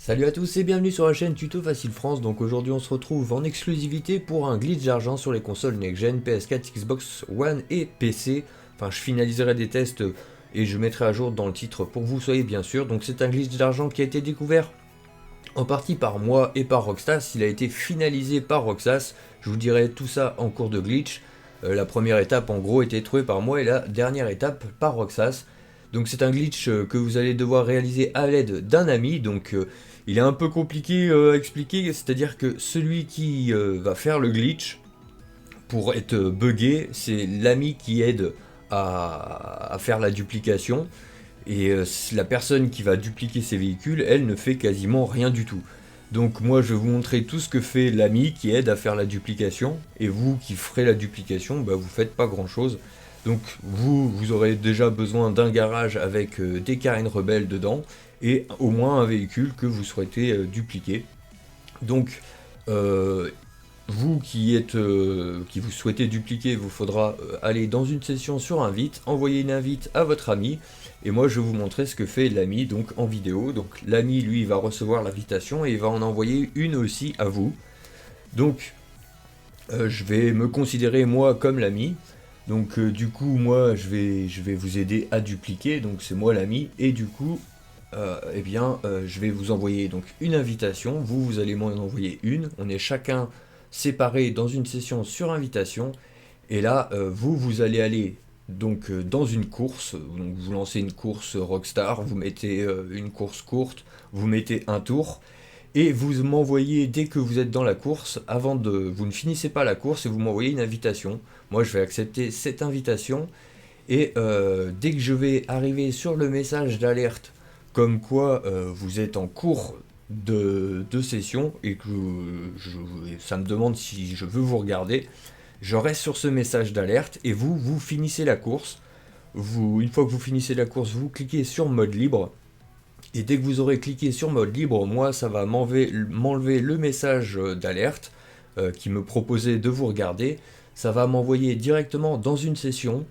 Salut à tous et bienvenue sur la chaîne Tuto Facile France. Donc aujourd'hui on se retrouve en exclusivité pour un glitch d'argent sur les consoles next-gen, PS4, Xbox One et PC. Enfin je finaliserai des tests et je mettrai à jour dans le titre pour que vous soyez bien sûr. Donc c'est un glitch d'argent qui a été découvert en partie par moi et par Roxas. Il a été finalisé par Roxas. Je vous dirai tout ça en cours de glitch. La première étape en gros était trouvée par moi et la dernière étape par Roxas. Donc c'est un glitch que vous allez devoir réaliser à l'aide d'un ami. Donc il est un peu compliqué à expliquer, c'est-à-dire que celui qui va faire le glitch pour être buggé, c'est l'ami qui aide à faire la duplication. Et la personne qui va dupliquer ses véhicules, elle ne fait quasiment rien du tout. Donc moi je vais vous montrer tout ce que fait l'ami qui aide à faire la duplication. Et vous qui ferez la duplication, bah, vous faites pas grand chose. Donc vous aurez déjà besoin d'un garage avec des carènes rebelles dedans. Et au moins un véhicule que vous souhaitez dupliquer. Donc vous qui vous souhaitez dupliquer, vous faudra aller dans une session sur invite, envoyer une invite à votre ami, et moi je vais vous montrer ce que fait l'ami donc en vidéo. Donc l'ami lui va recevoir l'invitation et il va en envoyer une aussi à vous. Donc je vais me considérer moi comme l'ami. Donc du coup moi je vais vous aider à dupliquer, donc c'est moi l'ami, et du coup je vais vous envoyer donc une invitation, vous allez m'en envoyer une, on est chacun séparés dans une session sur invitation, et là vous allez aller donc dans une course, donc vous lancez une course Rockstar, vous mettez une course courte, vous mettez un tour, et vous m'envoyez dès que vous êtes dans la course, vous ne finissez pas la course et vous m'envoyez une invitation. Moi je vais accepter cette invitation, et dès que je vais arriver sur le message d'alerte comme quoi vous êtes en cours de session et que ça me demande si je veux vous regarder, je reste sur ce message d'alerte et vous finissez la course. Une fois que vous finissez la course, vous cliquez sur mode libre. Et dès que vous aurez cliqué sur mode libre, moi ça va m'enlever le message d'alerte qui me proposait de vous regarder. Ça va m'envoyer directement dans une session.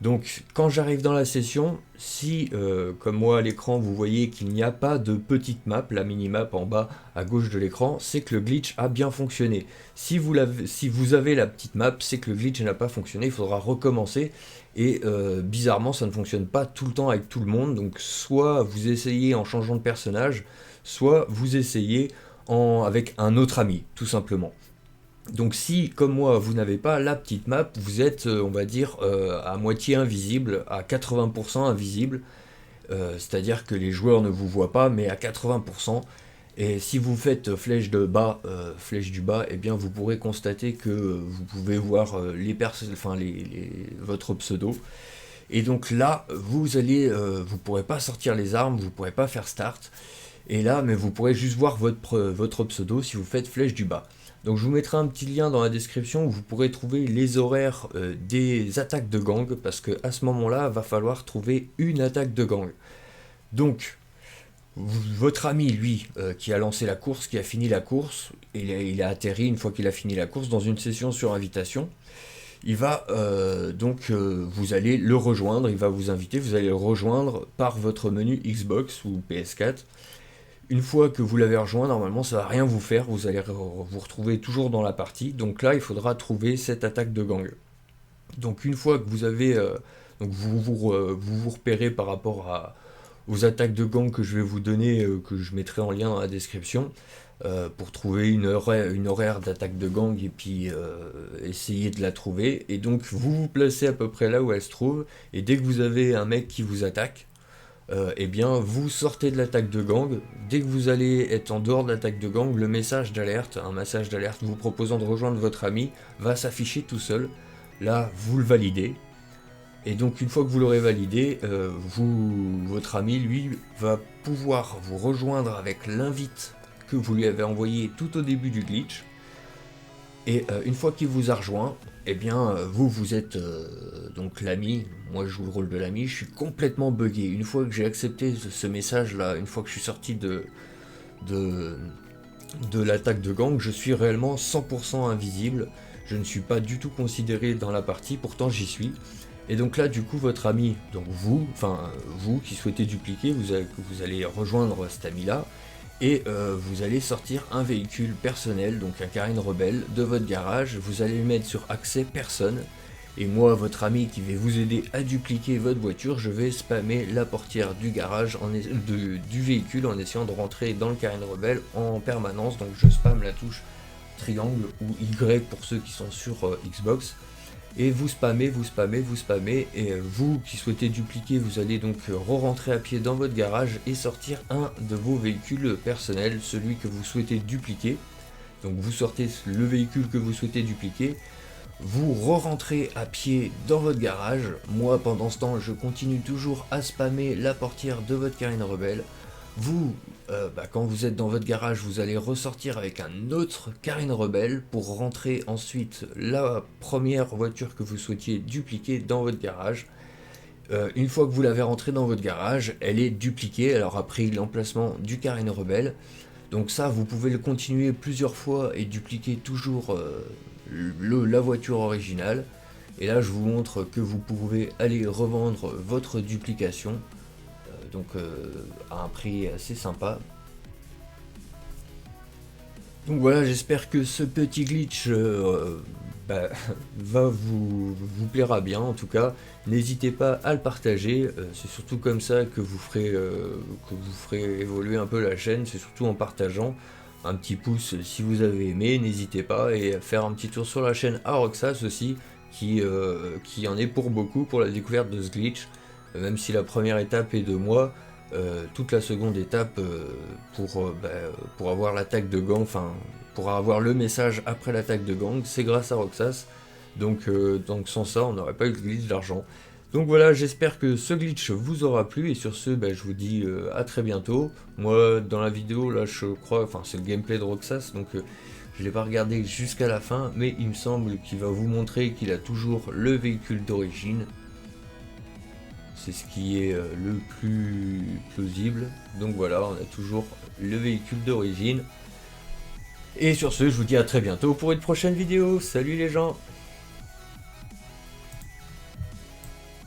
Donc quand j'arrive dans la session, si comme moi à l'écran vous voyez qu'il n'y a pas de petite map, la minimap en bas à gauche de l'écran, c'est que le glitch a bien fonctionné. Si vous avez la petite map, c'est que le glitch n'a pas fonctionné, il faudra recommencer. Et bizarrement ça ne fonctionne pas tout le temps avec tout le monde, donc soit vous essayez en changeant de personnage, soit vous essayez avec un autre ami, tout simplement. Donc si, comme moi, vous n'avez pas la petite map, vous êtes, on va dire, à moitié invisible, à 80% invisible, c'est-à-dire que les joueurs ne vous voient pas, mais à 80%. Et si vous faites flèche du bas, eh bien vous pourrez constater que vous pouvez voir votre pseudo. Et donc là, vous pourrez pas sortir les armes, vous pourrez pas faire start. Et là, mais vous pourrez juste voir votre pseudo si vous faites flèche du bas. Donc je vous mettrai un petit lien dans la description où vous pourrez trouver les horaires des attaques de gang, parce que à ce moment-là, va falloir trouver une attaque de gang. Donc, votre ami, lui, qui a lancé la course, qui a fini la course, il a atterri une fois qu'il a fini la course dans une session sur invitation. Il va vous allez le rejoindre, il va vous inviter, vous allez le rejoindre par votre menu Xbox ou PS4. Une fois que vous l'avez rejoint, normalement ça va rien vous faire, vous allez vous retrouver toujours dans la partie. Donc là, il faudra trouver cette attaque de gang. Donc une fois que vous avez, donc vous repérez par rapport aux attaques de gang que je vais vous donner, que je mettrai en lien dans la description, pour trouver une horaire d'attaque de gang et puis essayer de la trouver. Et donc vous vous placez à peu près là où elle se trouve, et dès que vous avez un mec qui vous attaque, eh bien vous sortez de l'attaque de gang. Dès que vous allez être en dehors de l'attaque de gang, le message d'alerte, un message d'alerte vous proposant de rejoindre votre ami, va s'afficher tout seul. Là, vous le validez. Et donc une fois que vous l'aurez validé, votre ami, lui, va pouvoir vous rejoindre avec l'invite que vous lui avez envoyé tout au début du glitch. Et une fois qu'il vous a rejoint, eh bien vous êtes donc l'ami. Moi je joue le rôle de l'ami, je suis complètement buggé. Une fois que j'ai accepté ce message là, une fois que je suis sorti de l'attaque de gang, je suis réellement 100% invisible. Je ne suis pas du tout considéré dans la partie, pourtant j'y suis. Et donc là du coup votre ami, donc vous qui souhaitez dupliquer, vous allez rejoindre cet ami là. Et vous allez sortir un véhicule personnel, donc un Carène Rebelle, de votre garage. Vous allez le mettre sur accès personne. Et moi, votre ami qui va vous aider à dupliquer votre voiture, je vais spammer la portière du garage, du véhicule, en essayant de rentrer dans le Carène Rebelle en permanence. Donc je spamme la touche triangle ou Y pour ceux qui sont sur Xbox. Et vous spammez, vous spammez, vous spammez, et vous qui souhaitez dupliquer, vous allez donc re-rentrer à pied dans votre garage et sortir un de vos véhicules personnels, celui que vous souhaitez dupliquer. Donc vous sortez le véhicule que vous souhaitez dupliquer, vous re-rentrez à pied dans votre garage. Moi pendant ce temps, je continue toujours à spammer la portière de votre Carène Rebelle. Vous, quand vous êtes dans votre garage, vous allez ressortir avec un autre Carène Rebelle pour rentrer ensuite la première voiture que vous souhaitiez dupliquer dans votre garage. Une fois que vous l'avez rentrée dans votre garage, elle est dupliquée, elle aura pris l'emplacement du Carène Rebelle. Donc ça, vous pouvez le continuer plusieurs fois et dupliquer toujours la voiture originale. Et là, je vous montre que vous pouvez aller revendre votre duplication. Donc à un prix assez sympa. Donc voilà, j'espère que ce petit glitch va vous plaira bien. En tout cas, n'hésitez pas à le partager. C'est surtout comme ça que vous ferez évoluer un peu la chaîne. C'est surtout en partageant. Un petit pouce si vous avez aimé, n'hésitez pas, et à faire un petit tour sur la chaîne Aroxas aussi, qui en est pour beaucoup pour la découverte de ce glitch. Même si la première étape est de moi, toute la seconde étape pour avoir l'attaque de gang, enfin pour avoir le message après l'attaque de gang, c'est grâce à Roxas. Donc sans ça, on n'aurait pas eu le glitch d'argent. Donc voilà, j'espère que ce glitch vous aura plu, et sur ce, je vous dis à très bientôt. Moi, dans la vidéo, là, je crois, enfin c'est le gameplay de Roxas, donc je l'ai pas regardé jusqu'à la fin, mais il me semble qu'il va vous montrer qu'il a toujours le véhicule d'origine. C'est ce qui est le plus plausible. Donc voilà, on a toujours le véhicule d'origine. Et sur ce, je vous dis à très bientôt pour une prochaine vidéo. Salut les gens!